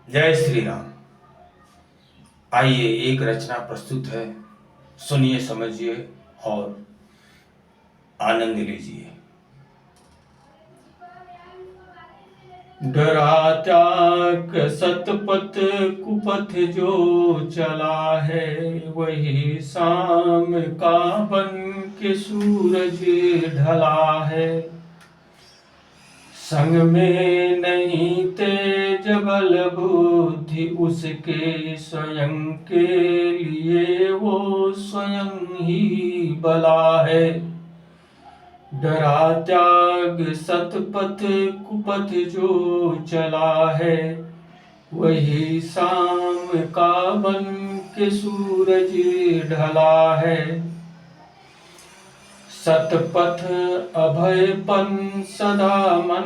जय श्री राम। आइए एक रचना प्रस्तुत है, सुनिए, समझिए और आनंद लीजिए। डरा त्याग सतपथ कुपथ जो चला है, वही शाम का बन के सूरज ढला है। संग में नहीं तेज बल बुद्धि उसके, स्वयं के लिए वो स्वयं ही बला है। डरा त्याग सतपथ कुपथ जो चला है, वही शाम का बन के सूरज ढला है। सतपथ अभयपन सदा मन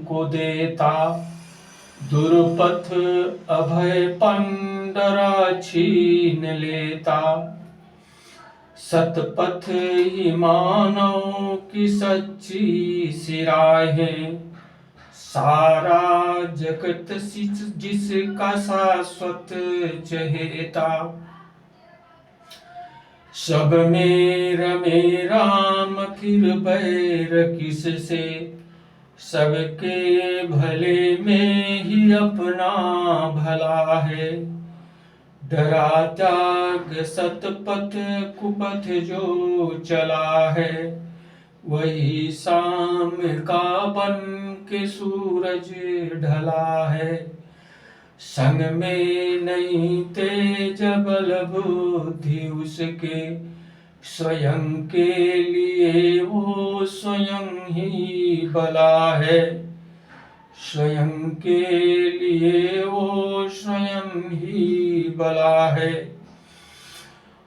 को देता, दुर्पथ अभयपन डरा छीन लेता। सतपथ ही मानव की सच्ची सिराहें, सारा जगत जिसका शाश्वत चहेता। सब में रमे राम फिर बैर किससे, सबके भले में ही अपना भला है। डरा त्याग सतपथ कुपथ जो चला है, वही शाम का बन के सूरज ढला है। संग में नहीं तेज बल बुद्धि उसके, स्वयं के लिए वो स्वयं ही बला है। स्वयं के लिए वो स्वयं ही बला है।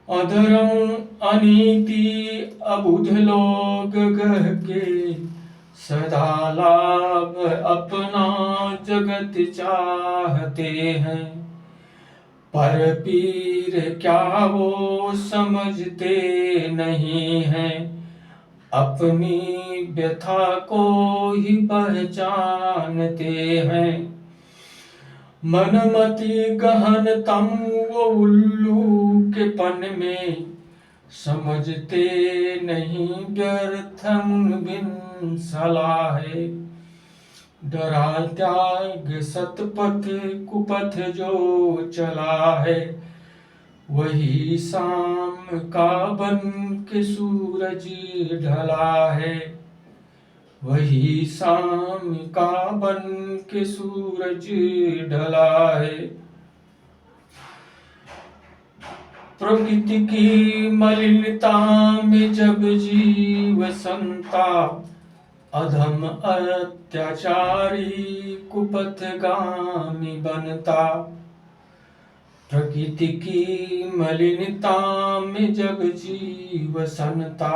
अधर्म अनीति अबुध लोग गह के, सदा लाभ अपना जगत चाहते हैं। पर पीर क्या वो समझते नहीं हैं, अपनी व्यथा को ही पहचानते हैं। मनमति गहन तम वो उल्लू के पन में, समझते नहीं व्यर्थ बिन सलाह है। डरा त्याग सतपथ कुपथ जो चला है, वही शाम का बन के सूरज ढला है। वही शाम का बन के सूरज ढला है। प्रकृति की मलिनता में जब जीव संता, अधम अत्याचारी कुपथगामी बनता। प्रकृति की मलिनता में जब जीव संता,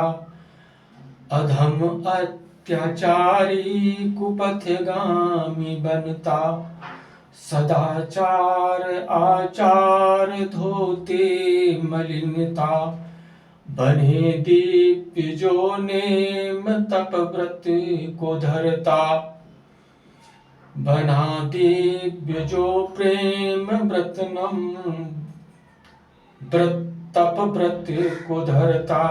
अधम अत्याचारी कुपथगामी बनता। सदाचार आचार धोते मलिनता, बने दीप्य जो नेम तप व्रत को धरता। बना दिव्य जो प्रेम व्रतनम तप व्रत को धरता।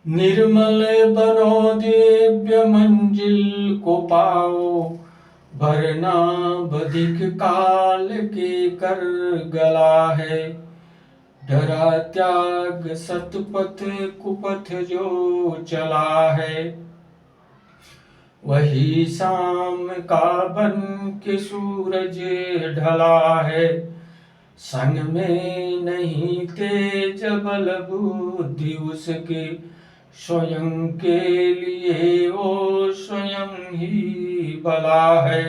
निर्मल बनो दिव्य मंजिल को पाओ, वरना बधिक काल के कर गला है। डरा त्याग सतपथ कुपथ जो चला है, वही शाम का बन के सूरज ढला है। संग में नहीं तेज बल बुद्धि उसके, स्वयं के लिए वो स्वयं ही बला है।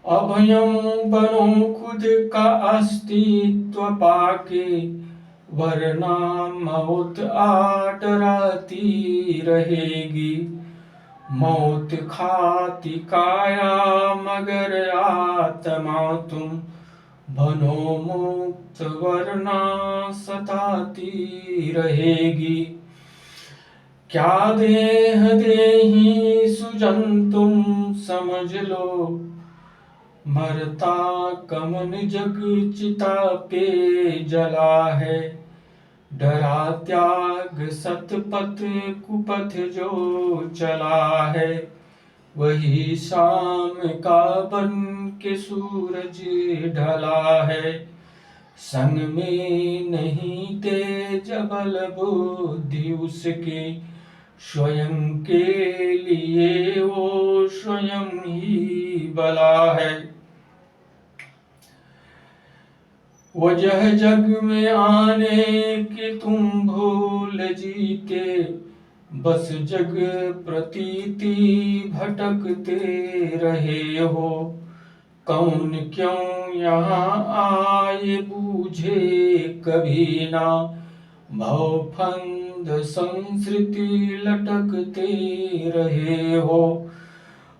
अभयम बनो खुद का अस्तित्व पाके, वरना मौत आडराती रहेगी। मौत खाती काया मगर आत्मा तुम, बनो मुक्त वरना सताती रहेगी। क्या देह देही सुजन तुम समझ लो, मरता कमन जग चिता पे जला है। डरा त्याग सतपथ कुपथ जो चला है। वही शाम का बन के सूरज ढला है। संग में नहीं तेज बल बुद्धि उसके, स्वयं के लिए वो स्वयं ही बला है। वजह जग में आने की तुम भूल जीते, बस जग प्रतीति भटकते रहे हो। कौन क्यों यहाँ आए बूझे कभी ना, भवफंद संस्कृति लटकते रहे हो।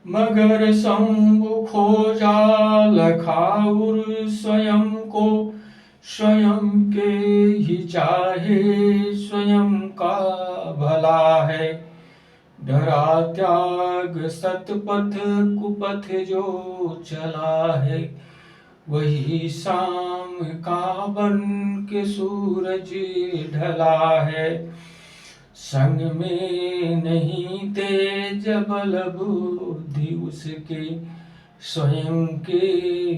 मगर शंभु खोजा लखाउर स्वयं को, स्वयं के ही चाहे स्वयं का भला है। डरा त्याग सतपथ कुपथ जो चला है। वही शाम का बन के सूरज ढला है। संग में नहीं तेज बल बुद्धि उसके, स्वयं के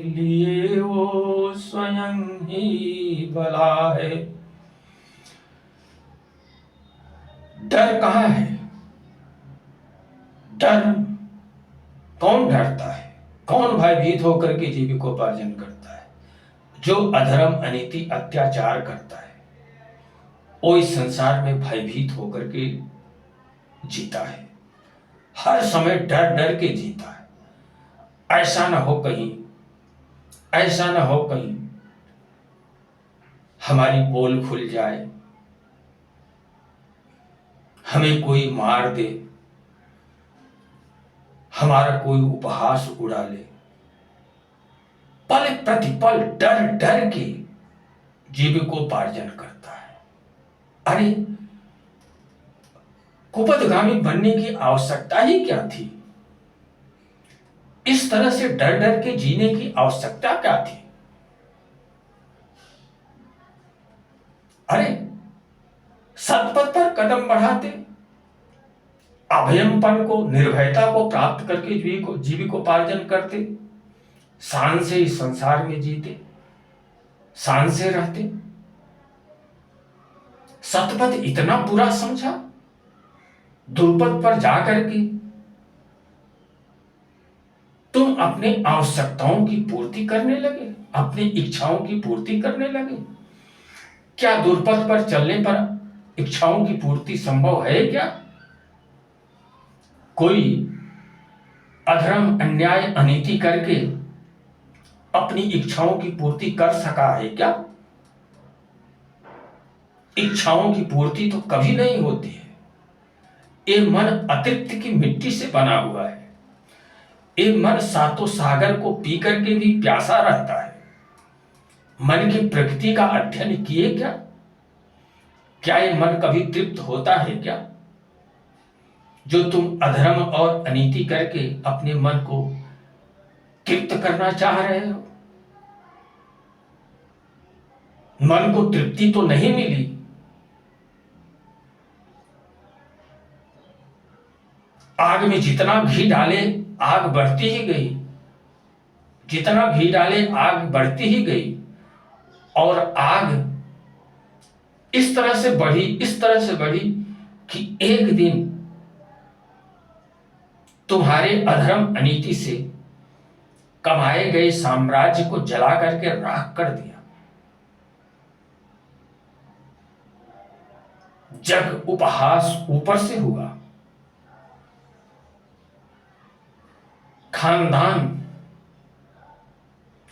लिए वो स्वयं ही बला है। डर कहाँ है? डर कौन डरता है? कौन भयभीत होकर के जीविकोपार्जन करता है? जो अधर्म अनीति अत्याचार करता है वो इस संसार में भयभीत होकर के जीता है। हर समय डर डर के जीता है। ऐसा ना हो कहीं, ऐसा ना हो कहीं हमारी पोल खुल जाए, हमें कोई मार दे, हमारा कोई उपहास उड़ा ले। पल प्रतिपल डर डर के जीविकोपार्जन करता है। अरे कुपथगामी बनने की आवश्यकता ही क्या थी? इस तरह से डर डर के जीने की आवश्यकता क्या थी? अरे सतपथ पर कदम बढ़ाते, अभयमपन को, निर्भयता को प्राप्त करके जीविकोपार्जन करते, शान से इस संसार में जीते, शान से रहते। सतपथ इतना बुरा समझा? दुर्पथ पर जाकर के तुम अपने आवश्यकताओं की पूर्ति करने लगे, अपनी इच्छाओं की पूर्ति करने लगे। क्या दुर्पथ पर चलने पर इच्छाओं की पूर्ति संभव है क्या? कोई अधर्म अन्याय अनीति करके अपनी इच्छाओं की पूर्ति कर सका है क्या? इच्छाओं की पूर्ति तो कभी नहीं होती है। ये मन अतृप्त की मिट्टी से बना हुआ है। ये मन सातों सागर को पी करके भी प्यासा रहता है। मन की प्रकृति का अध्ययन किए क्या? क्या ये मन कभी तृप्त होता है क्या? जो तुम अधर्म और अनीति करके अपने मन को तृप्त करना चाह रहे हो, मन को तृप्ति तो नहीं मिली। आग में जितना घी डाले आग बढ़ती ही गई, जितना घी डाले आग बढ़ती ही गई, और आग इस तरह से बढ़ी, इस तरह से बढ़ी कि एक दिन तुम्हारे अधर्म अनीति से कमाए गए साम्राज्य को जला करके राख कर दिया। जग उपहास ऊपर से हुआ, खानदान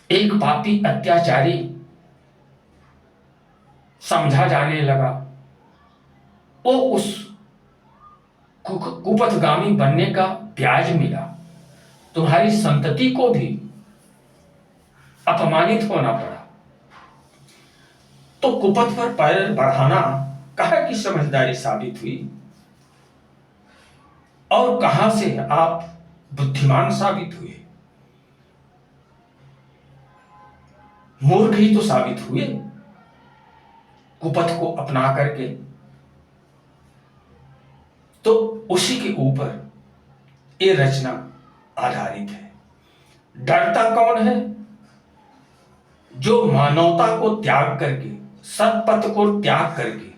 एक पापी अत्याचारी समझा जाने लगा। वो उस कुपथगामी बनने का ब्याज मिला। तुम्हारी संतति को भी अपमानित होना पड़ा। तो कुपथ पर पैर बढ़ाना कहाँ की समझदारी साबित हुई, और कहां से आप बुद्धिमान साबित हुए? मूर्ख ही तो साबित हुए कुपथ को अपना करके। तो उसी के ऊपर ये रचना आधारित है। डरता कौन है? जो मानवता को त्याग करके, सत्पथ को त्याग करके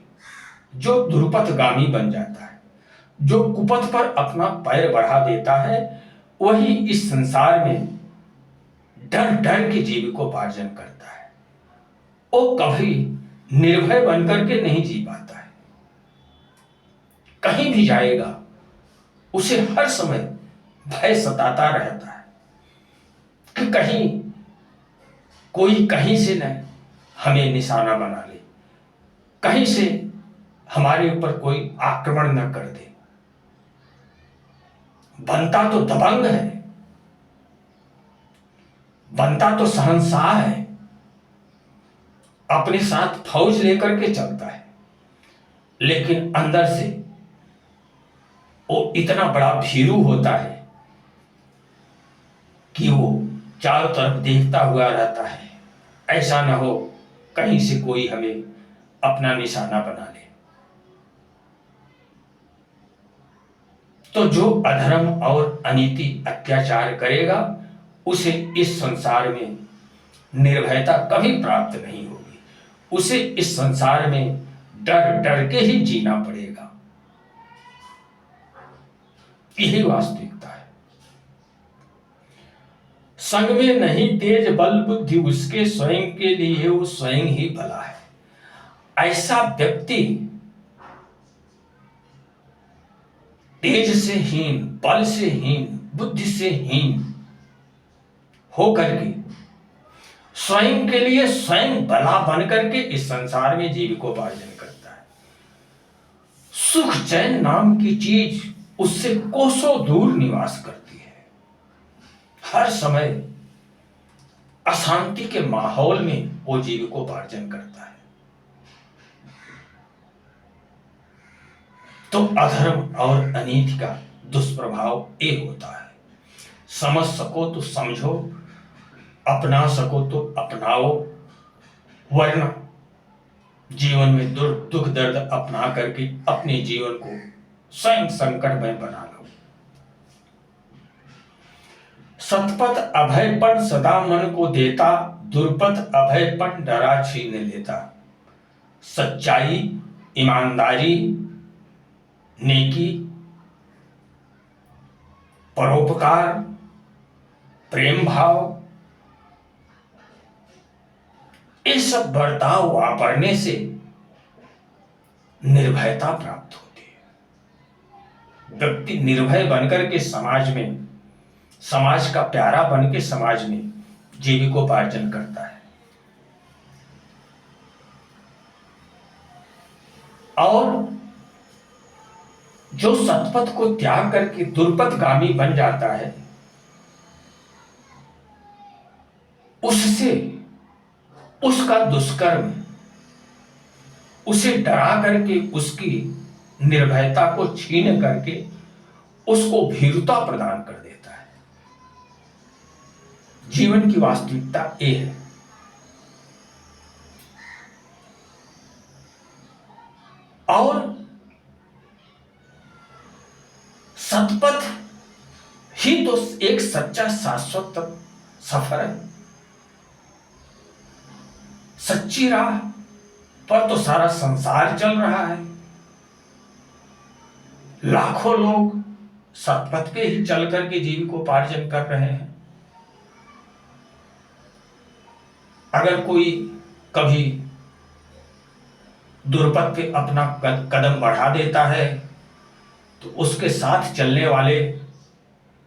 जो दुर्पथगामी बन जाता है, जो कुपथ पर अपना पैर बढ़ा देता है, वही इस संसार में डर डर के जीविकोपार्जन करता है। वो कभी निर्भय बनकर के नहीं जी पाता है। कहीं भी जाएगा उसे हर समय भय सताता रहता है कि कहीं कोई कहीं से न हमें निशाना बना ले, कहीं से हमारे ऊपर कोई आक्रमण न कर दे। बनता तो दबंग है, बनता तो शहंशाह है, अपने साथ फौज लेकर के चलता है, लेकिन अंदर से वो इतना बड़ा भीरू होता है कि वो चारों तरफ देखता हुआ रहता है, ऐसा न हो कहीं से कोई हमें अपना निशाना बना ले। तो जो अधर्म और अनीति अत्याचार करेगा उसे इस संसार में निर्भयता कभी प्राप्त नहीं होगी। उसे इस संसार में डर डर के ही जीना पड़ेगा। यही वास्तविकता है। संग में नहीं तेज बल बुद्धि उसके, स्वयं के लिए वो स्वयं ही भला है। ऐसा व्यक्ति तेज से हीन, बल से हीन, बुद्धि से हीन होकर के स्वयं के लिए स्वयं भला बन करके इस संसार में जीविकोपार्जन करता है। सुख चैन नाम की चीज उससे कोसों दूर निवास करती है। हर समय अशांति के माहौल में वो जीविकोपार्जन करता है। तो अधर्म और अनीति का दुष्प्रभाव ये होता है। समझ सको तो समझो, अपना सको तो अपनाओ, वरना जीवन में दुख दर्द अपना करके अपने जीवन को स्वयं संकट में बना लो। सतपथ अभयपन सदा मन को देता, दुर्पथ अभयपन डरा छीन लेता। सच्चाई, ईमानदारी, नेकी, परोपकार, प्रेम भाव, ये सब बर्ताव वापरने से निर्भयता प्राप्त होती है। व्यक्ति निर्भय बनकर के समाज में, समाज का प्यारा बन के समाज में जीविकोपार्जन करता है। और जो सतपथ को त्याग करके दुर्पथगामी बन जाता है, उससे उसका दुष्कर्म उसे डरा करके, उसकी निर्भयता को छीन करके उसको भीरुता प्रदान कर देता है। जीवन की वास्तविकता ये है। और सतपथ ही तो एक सच्चा शाश्वत सफर है। सच्ची राह पर तो सारा संसार चल रहा है। लाखों लोग सतपथ पे ही चल करके जीविकोपार्जन कर रहे हैं। अगर कोई कभी दुर्पथ पे अपना कदम बढ़ा देता है तो उसके साथ चलने वाले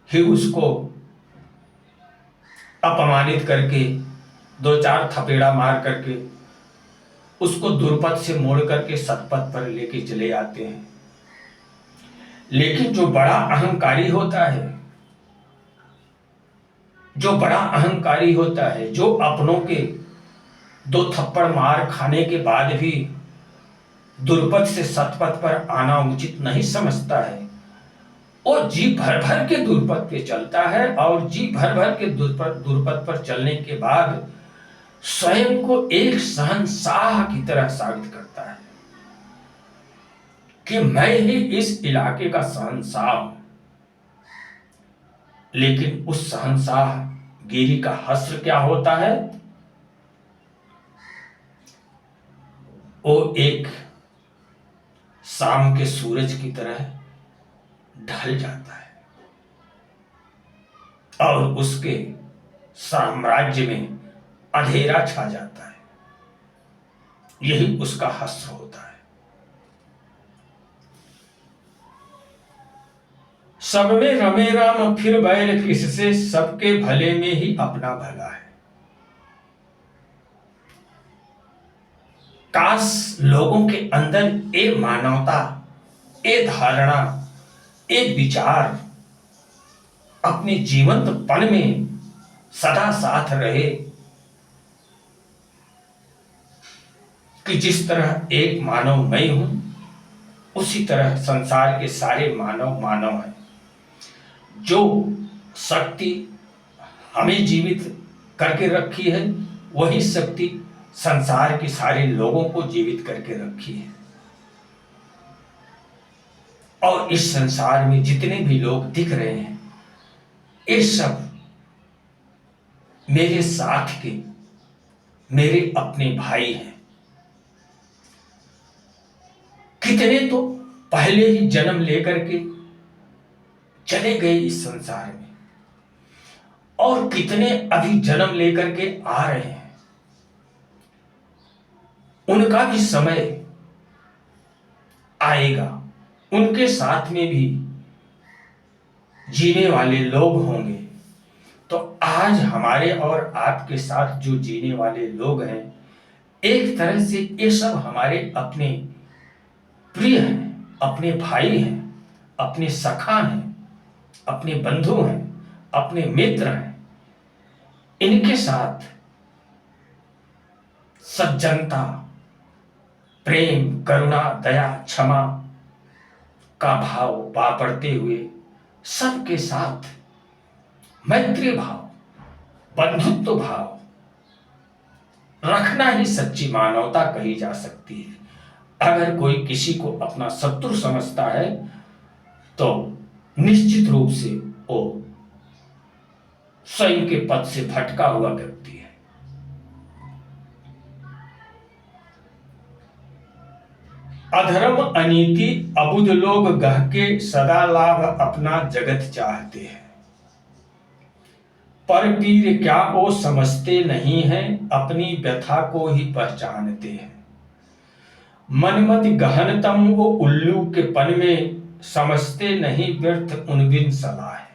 ही उसको अपमानित करके, दो चार थपेड़ा मार करके उसको दुर्पथ से मोड़ करके सतपथ पर लेके चले आते हैं। लेकिन जो बड़ा अहंकारी होता है, जो बड़ा अहंकारी होता है, जो अपनों के दो थप्पड़ मार खाने के बाद भी दुर्पथ से सतपथ पर आना उचित नहीं समझता है, वो जी भर भर के दुर्पथ पे चलता है। और जी भर भर के दुर्पथ पर चलने के बाद स्वयं को एक शहंशाह की तरह साबित करता है कि मैं ही इस इलाके का शहंशाह हूं। लेकिन उस शहंशाह गिरी का हश्र क्या होता है? वो एक शाम के सूरज की तरह ढल जाता है और उसके साम्राज्य में अंधेरा छा जाता है। यही उसका हश्र होता है। सब में रमे राम फिर बैर किससे, सबके भले में ही अपना भला है। काश लोगों के अंदर ये मानवता, ये धारणा, ये विचार अपने जीवंत पल में सदा साथ रहे कि जिस तरह एक मानव मैं हूं, उसी तरह संसार के सारे मानव मानव हैं। जो शक्ति हमें जीवित करके रखी है, वही शक्ति संसार के सारे लोगों को जीवित करके रखी है। और इस संसार में जितने भी लोग दिख रहे हैं, ये सब मेरे साथ के, मेरे अपने भाई हैं। कितने तो पहले ही जन्म लेकर के चले गए इस संसार में, और कितने अभी जन्म लेकर के आ रहे हैं। उनका भी समय आएगा, उनके साथ में भी जीने वाले लोग होंगे। तो आज हमारे और आपके साथ जो जीने वाले लोग हैं, एक तरह से ये सब हमारे अपने प्रिय हैं, अपने भाई हैं, अपने सखा हैं, अपने बंधु हैं, अपने मित्र हैं। इनके साथ सज्जनता, प्रेम, करुणा, दया, क्षमा का भाव वापरते हुए सबके साथ मैत्री भाव, बंधुत्व भाव रखना ही सच्ची मानवता कही जा सकती है। अगर कोई किसी को अपना शत्रु समझता है तो निश्चित रूप से वो स्वयं के पद से भटका हुआ व्यक्ति है। अधर्म अनीति अबुध लोग गह के, सदा लाभ अपना जगत चाहते हैं। पर पीर क्या वो समझते नहीं हैं, अपनी व्यथा को ही पहचानते हैं। मनमति गहनतम वो उल्लू के पन में, समझते नहीं व्यर्थ उन बिन सलाह है।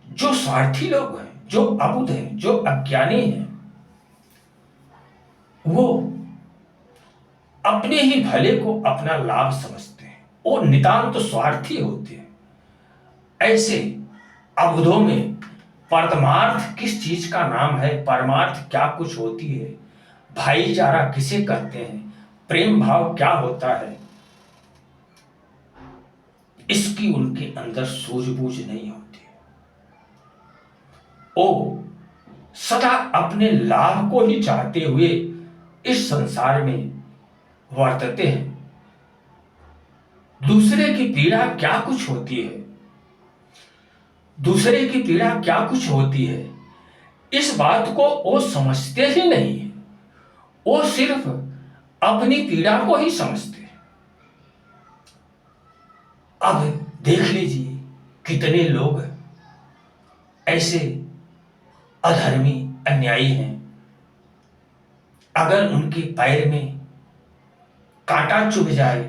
जो स्वार्थी लोग हैं, जो अबुध हैं, जो अज्ञानी हैं, वो अपने ही भले को अपना लाभ समझते हैं। वो नितांत स्वार्थी होते हैं। ऐसे अबुधों में परमार्थ किस चीज का नाम है, परमार्थ क्या कुछ होती है, भाईचारा किसे कहते हैं, प्रेम भाव क्या होता है, इसकी उनके अंदर सूझबूझ नहीं होती। वो सदा अपने लाभ को ही चाहते हुए इस संसार में वर्तते हैं। दूसरे की पीड़ा क्या कुछ होती है, दूसरे की पीड़ा क्या कुछ होती है, इस बात को वो समझते ही नहीं है। वो सिर्फ अपनी पीड़ा को ही समझते हैं। अब देख लीजिए कितने लोग ऐसे अधर्मी, अन्यायी हैं। अगर उनके पैर में कांटा चुभ जाए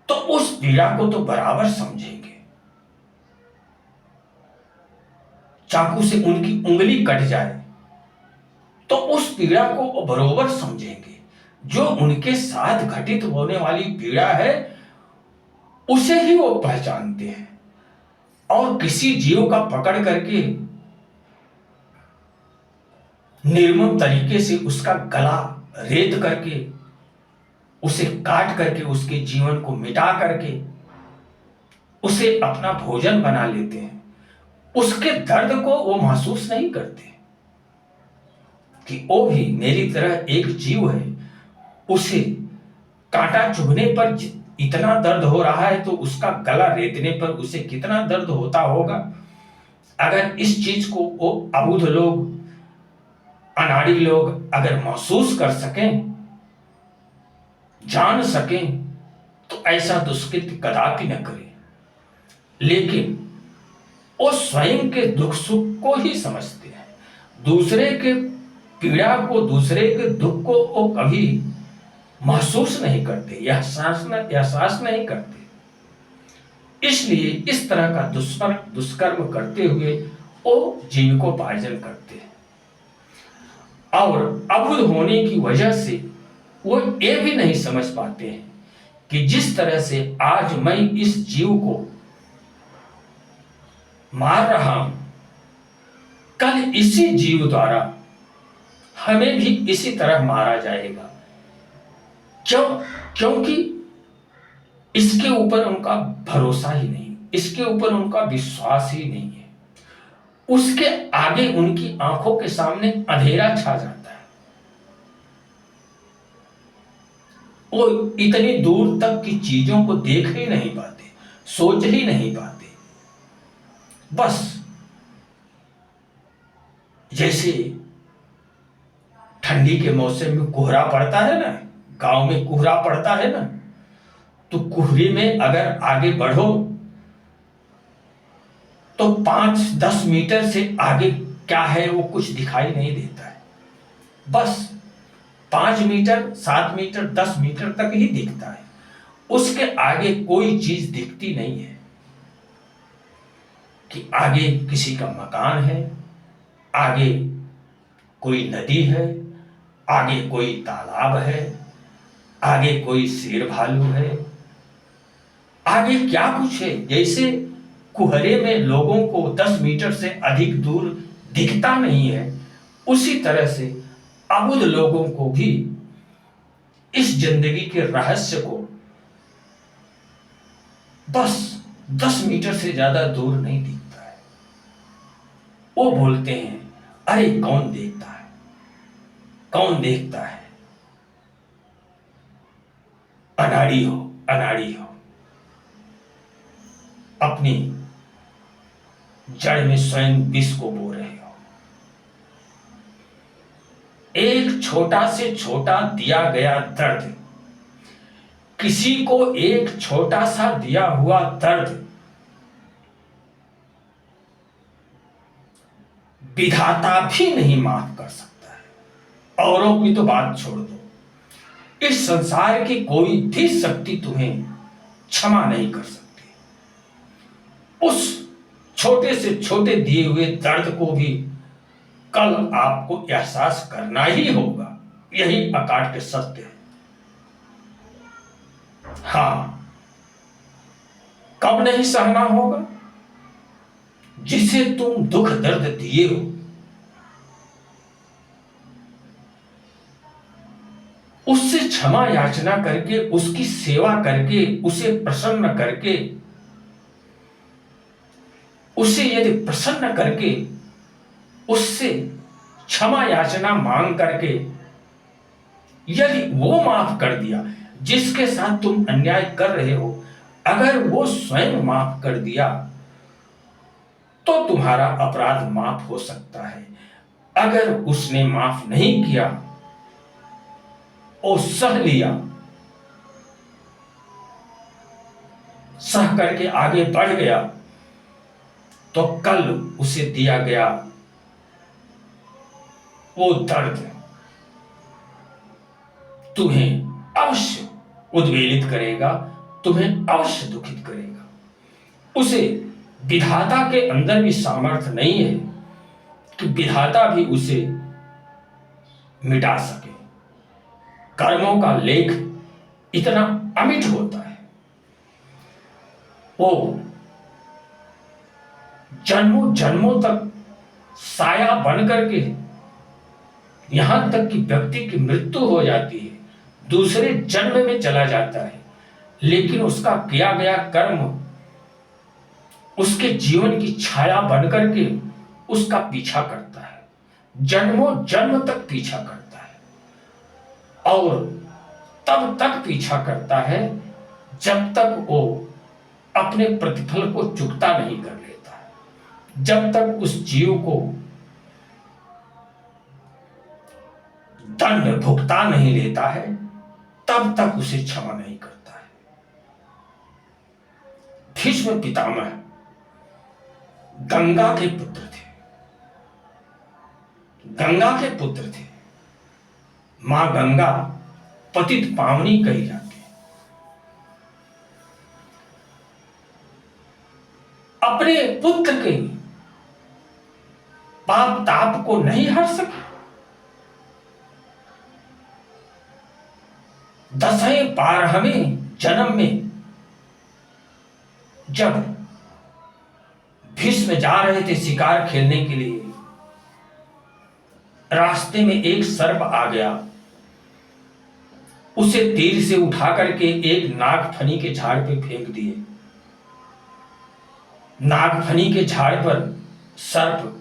तो उस पीड़ा को तो बराबर समझेंगे। चाकू से उनकी उंगली कट जाए तो उस पीड़ा को वो बराबर समझेंगे। जो उनके साथ घटित होने वाली पीड़ा है, उसे ही वो पहचानते हैं। और किसी जीव का पकड़ करके निर्मम तरीके से उसका गला रेत करके, उसे काट करके, उसके जीवन को मिटा करके उसे अपना भोजन बना लेते हैं। उसके दर्द को वो महसूस नहीं करते। कि वो भी मेरी तरह एक जीव है, उसे कांटा चुभने पर इतना दर्द हो रहा है तो उसका गला रेतने पर उसे कितना दर्द होता होगा। अगर इस चीज को वो अबुध लोग, अनाड़ी लोग अगर महसूस कर सकें, जान सकें, तो ऐसा दुष्कृत्य कदापि न करें। लेकिन वो स्वयं के दुख सुख को ही समझते हैं, दूसरे के पीड़ा को, दूसरे के दुख को वो कभी महसूस नहीं करते, एहसास नहीं करते। इसलिए इस तरह का दुष्कर्म करते हुए वो जीविकोपार्जन करते हैं। और अबुध होने की वजह से वो ये भी नहीं समझ पाते हैं कि जिस तरह से आज मैं इस जीव को मार रहा हूं, कल इसी जीव द्वारा हमें भी इसी तरह मारा जाएगा। क्योंकि इसके ऊपर उनका भरोसा ही नहीं, इसके ऊपर उनका विश्वास ही नहीं है। उसके आगे उनकी आंखों के सामने अंधेरा छा जाता है। वो इतनी दूर तक की चीजों को देख ही नहीं पाते, सोच ही नहीं पाते। बस जैसे ठंडी के मौसम में कोहरा पड़ता है ना, गांव में कोहरा पड़ता है ना, तो कोहरे में अगर आगे बढ़ो तो 5-10 मीटर से आगे क्या है वो कुछ दिखाई नहीं देता है। बस 5 मीटर, 7 मीटर, 10 मीटर तक ही दिखता है, उसके आगे कोई चीज दिखती नहीं है। कि आगे किसी का मकान है, आगे कोई नदी है, आगे कोई तालाब है, आगे कोई शेर भालू है, आगे क्या कुछ है। जैसे कुहरे में लोगों को 10 मीटर से अधिक दूर दिखता नहीं है, उसी तरह से अबुध लोगों को भी इस जिंदगी के रहस्य को बस 10 मीटर से ज्यादा दूर नहीं दिखता है। वो बोलते हैं, अरे कौन देखता है, कौन देखता है, अनाड़ी हो, अनाड़ी हो, अपनी जड़ में स्वयं विष को बो रहे हो। एक छोटा से छोटा दिया गया दर्द, किसी को एक छोटा सा दिया हुआ दर्द विधाता भी नहीं माफ कर सकता है। औरों की तो बात छोड़ दो, इस संसार की कोई भी शक्ति तुम्हें क्षमा नहीं कर सकती। उस छोटे से छोटे दिए हुए दर्द को भी कल आपको एहसास करना ही होगा, यही अकाट्य सत्य है। हां, कब नहीं सहना होगा? जिसे तुम दुख दर्द दिए हो, उससे क्षमा याचना करके, उसकी सेवा करके, उसे प्रसन्न करके, उसे यदि प्रसन्न करके, उससे क्षमा याचना मांग करके यदि वो माफ कर दिया, जिसके साथ तुम अन्याय कर रहे हो, अगर वो स्वयं माफ कर दिया तो तुम्हारा अपराध माफ हो सकता है। अगर उसने माफ नहीं किया और सह लिया, सह करके आगे बढ़ गया, तो कल उसे दिया गया वो दर्द तुम्हें अवश्य उद्वेलित करेगा, तुम्हें अवश्य दुखित करेगा। उसे विधाता के अंदर भी सामर्थ्य नहीं है कि विधाता भी उसे मिटा सके। कर्मों का लेख इतना अमिट होता है, वो जन्मों जन्मों तक साया बन करके, यहां तक कि व्यक्ति की मृत्यु हो जाती है, दूसरे जन्म में चला जाता है, लेकिन उसका किया गया कर्म उसके जीवन की छाया बन करके उसका पीछा करता है। जन्मों जन्म तक पीछा करता है और तब तक पीछा करता है जब तक वो अपने प्रतिफल को चुकता नहीं कर लेता है, जब तक उस जीव को दंड भुगता नहीं लेता है, तब तक उसे क्षमा नहीं करता है। भीष्म पितामह गंगा के पुत्र थे, गंगा के पुत्र थे। मां गंगा पतित पावनी कही जाती है। अपने पुत्र के पाप ताप को नहीं हर सके, 10वें 12वें जन्म में जब भीष्म जा रहे थे शिकार खेलने के लिए, रास्ते में एक सर्प आ गया, उसे तीर से उठा करके एक नागफनी के झाड़ पे फेंक दिए। नागफनी के झाड़ पर सर्प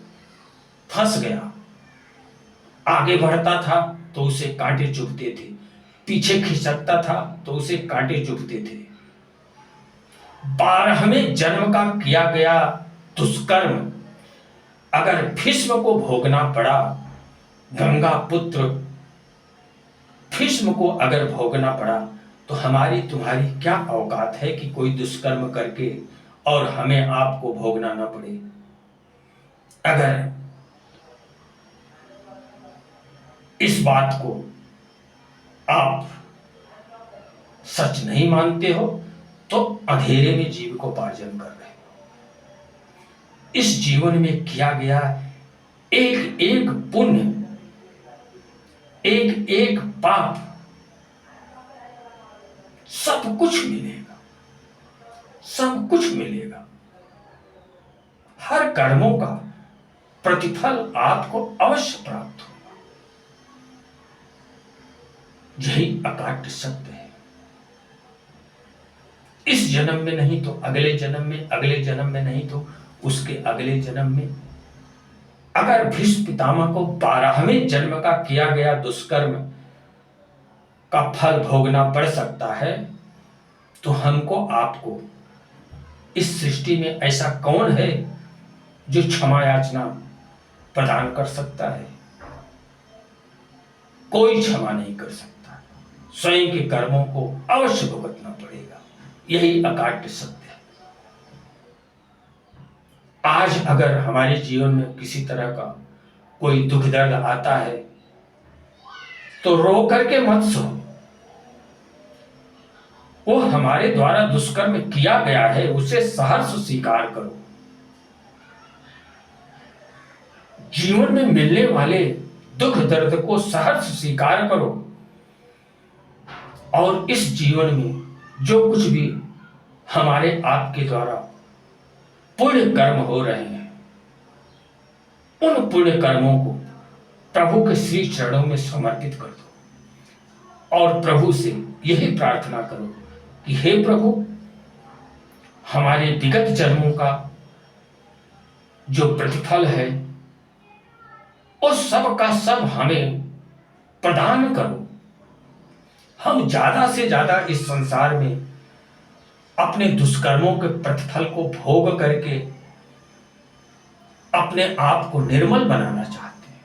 फंस गया, आगे बढ़ता था तो उसे कांटे चुभते थे, पीछे खिसकता था तो उसे कांटे चुभते थे। 12वें जन्म का किया गया दुष्कर्म अगर भीष्म को भोगना पड़ा, गंगा पुत्र भीष्म को अगर भोगना पड़ा, तो हमारी तुम्हारी क्या औकात है कि कोई दुष्कर्म करके और हमें आपको भोगना ना पड़े। अगर इस बात को आप सच नहीं मानते हो तो अंधेरे में जीविकोपार्जन कर रहे हो। इस जीवन में किया गया एक एक पुण्य, एक एक पाप, सब कुछ मिलेगा, सब कुछ मिलेगा। हर कर्मों का प्रतिफल आपको अवश्य प्राप्त होगा। यही अकाट्य सत्य है। इस जन्म में नहीं तो अगले जन्म में, अगले जन्म में नहीं तो उसके अगले जन्म में। अगर भीष्म पितामह को 12वें जन्म का किया गया दुष्कर्म का फल भोगना पड़ सकता है, तो हमको आपको इस सृष्टि में ऐसा कौन है जो क्षमा याचना प्रदान कर सकता है? कोई क्षमा नहीं कर सकता। स्वयं के कर्मों को अवश्य भुगतना पड़ेगा। यही अकाट्य सत्य है। आज अगर हमारे जीवन में किसी तरह का कोई दुख दर्द आता है तो रो करके मत सो। वो हमारे द्वारा दुष्कर्म किया गया है, उसे सहर्ष स्वीकार करो। जीवन में मिलने वाले दुख दर्द को सहर्ष स्वीकार करो और इस जीवन में जो कुछ भी हमारे आपके द्वारा पुण्य कर्म हो रहे हैं, उन पुण्य कर्मों को प्रभु के श्री चरणों में समर्पित कर दो और प्रभु से यही प्रार्थना करो कि हे प्रभु, हमारे विगत जन्मों का जो प्रतिफल है उस सब का सब हमें प्रदान करो। हम ज्यादा से ज्यादा इस संसार में अपने दुष्कर्मों के प्रतिफल को भोग करके अपने आप को निर्मल बनाना चाहते हैं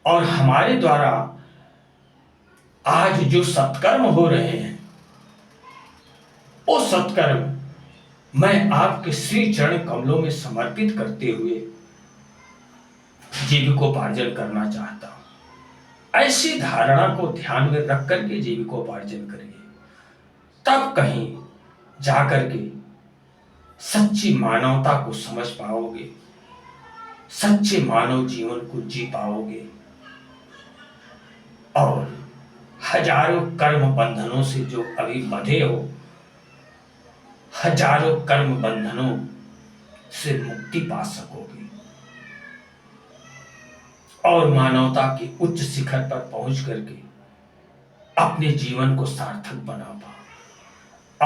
और हमारे द्वारा आज जो सत्कर्म हो रहे हैं, वो सत्कर्म मैं आपके श्री चरण कमलों में समर्पित करते हुए जीविकोपार्जन करना चाहता हूं। ऐसी धारणा को ध्यान में रख करके जीविकोपार्जन करिए, तब कहीं जाकर के सच्ची मानवता को समझ पाओगे, सच्चे मानव जीवन को जी पाओगे और हजारों कर्म बंधनों से जो अभी बंधे हो, हजारों कर्म बंधनों से मुक्ति पा सकोगे और मानवता के उच्च शिखर पर पहुंच करके अपने जीवन को सार्थक बना पाओ,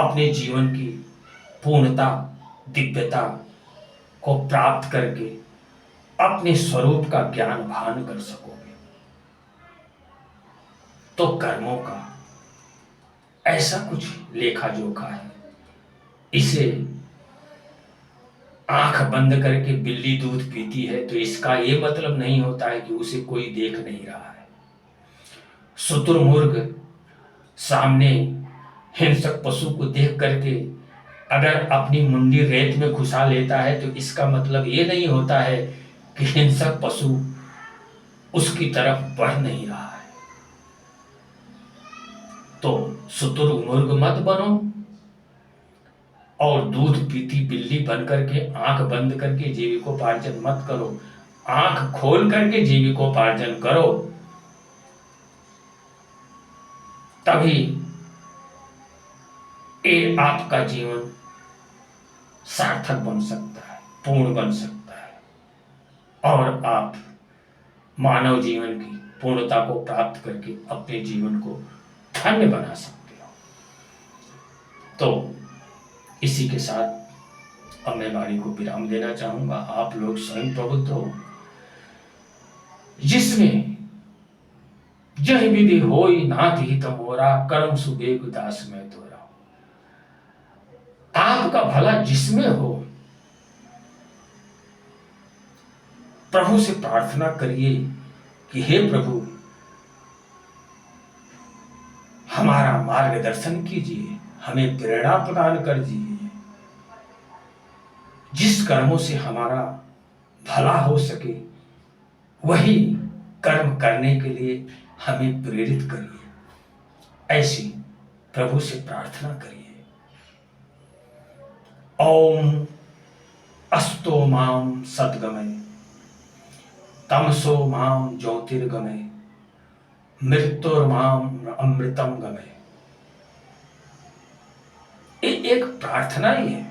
अपने जीवन की पूर्णता, दिव्यता को प्राप्त करके अपने स्वरूप का ज्ञान भान कर सकोगे। तो कर्मों का ऐसा कुछ लेखा जोखा है। इसे आंख बंद करके बिल्ली दूध पीती है तो इसका ये मतलब नहीं होता है कि उसे कोई देख नहीं रहा है। शुतुरमुर्ग सामने हिंसक पशु को देख करके अगर अपनी मुंडी रेत में घुसा लेता है तो इसका मतलब ये नहीं होता है कि हिंसक पशु उसकी तरफ बढ़ नहीं रहा है। तो शुतुरमुर्ग मत बनो और दूध पीती बिल्ली बन करके आंख बंद करके जीविकोपार्जन मत करो। आंख खोल करके जीविकोपार्जन करो, तभी ये आपका जीवन सार्थक बन सकता है, पूर्ण बन सकता है और आप मानव जीवन की पूर्णता को प्राप्त करके अपने जीवन को धन्य बना सकते हो। तो इसी के साथ अब मैं वाणी को विराम देना चाहूंगा। आप लोग स्वयं प्रबुद्ध हो, जिसमें जह विधि होई नाथ ही तमोरा, कर्म सुबेग दास में तोरा। आपका भला जिसमें हो, प्रभु से प्रार्थना करिए कि हे प्रभु हमारा मार्गदर्शन कीजिए, हमें प्रेरणा प्रदान कर दीजिए, जिस कर्मों से हमारा भला हो सके वही कर्म करने के लिए हमें प्रेरित करिए। ऐसी प्रभु से प्रार्थना करिए। ओम अस्तो माम सद्गमय, तमसो माम ज्योतिर्गमय, मृत्युर्माम अमृतम गमय। ये एक प्रार्थना ही है।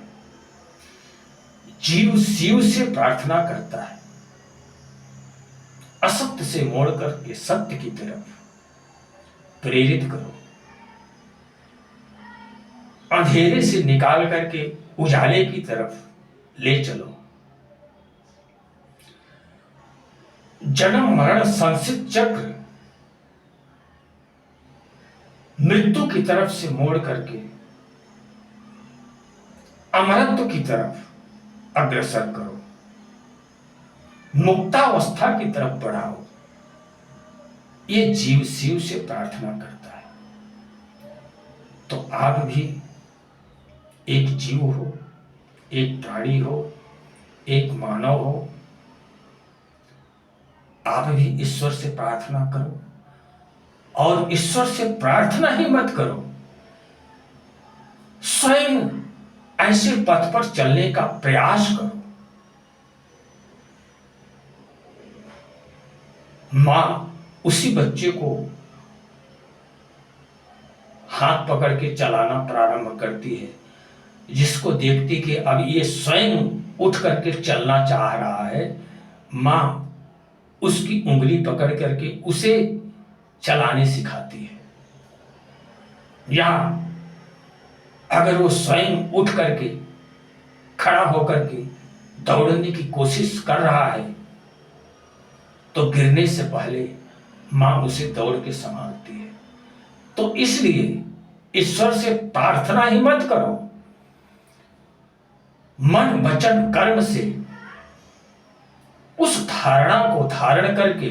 जीव शिव से प्रार्थना करता है, असत्य से मोड़ करके सत्य की तरफ प्रेरित करो, अंधेरे से निकाल करके उजाले की तरफ ले चलो, जन्म मरण संसित चक्र मृत्यु की तरफ से मोड़ करके अमरत्व की तरफ अग्रसर करो, मुक्तावस्था की तरफ बढ़ाओ। ये जीव शिव से प्रार्थना करता है। तो आप भी एक जीव हो, एक प्राणी हो, एक मानव हो, आप भी ईश्वर से प्रार्थना करो। और ईश्वर से प्रार्थना ही मत करो, स्वयं ऐसे पथ पर चलने का प्रयास करो। मां उसी बच्चे को हाथ पकड़ के चलाना प्रारंभ करती है जिसको देखती कि अब ये स्वयं उठ करके चलना चाह रहा है। मां उसकी उंगली पकड़ करके उसे चलाने सिखाती है। या अगर वो स्वयं उठ करके खड़ा होकर के दौड़ने की कोशिश कर रहा है तो गिरने से पहले मां उसे दौड़ के संभालती है। तो इसलिए ईश्वर से प्रार्थना ही मत करो, मन वचन कर्म से उस धारणा को धारण करके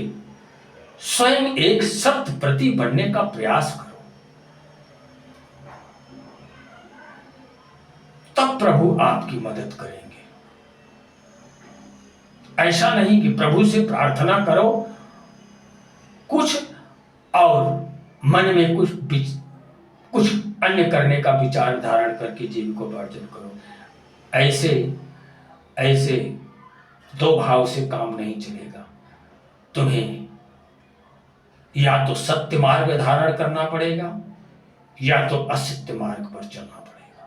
स्वयं एक सत्य प्रति बनने का प्रयास करो। तब प्रभु आपकी मदद करेंगे। ऐसा नहीं कि प्रभु से प्रार्थना करो कुछ और मन में कुछ अन्य करने का विचार धारण करके जीविकोपार्जन करो। ऐसे दो भाव से काम नहीं चलेगा। तुम्हें या तो सत्य मार्ग धारण करना पड़ेगा या तो असत्य मार्ग पर चलना पड़ेगा।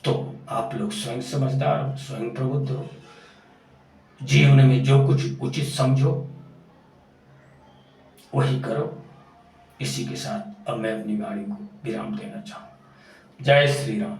तो आप लोग स्वयं समझदार हो, स्वयं प्रबुद्ध हो, जीवन में जो कुछ उचित समझो वही करो। इसी के साथ अब मैं अपनी वाणी को विराम देना चाहूँ। जय श्री राम।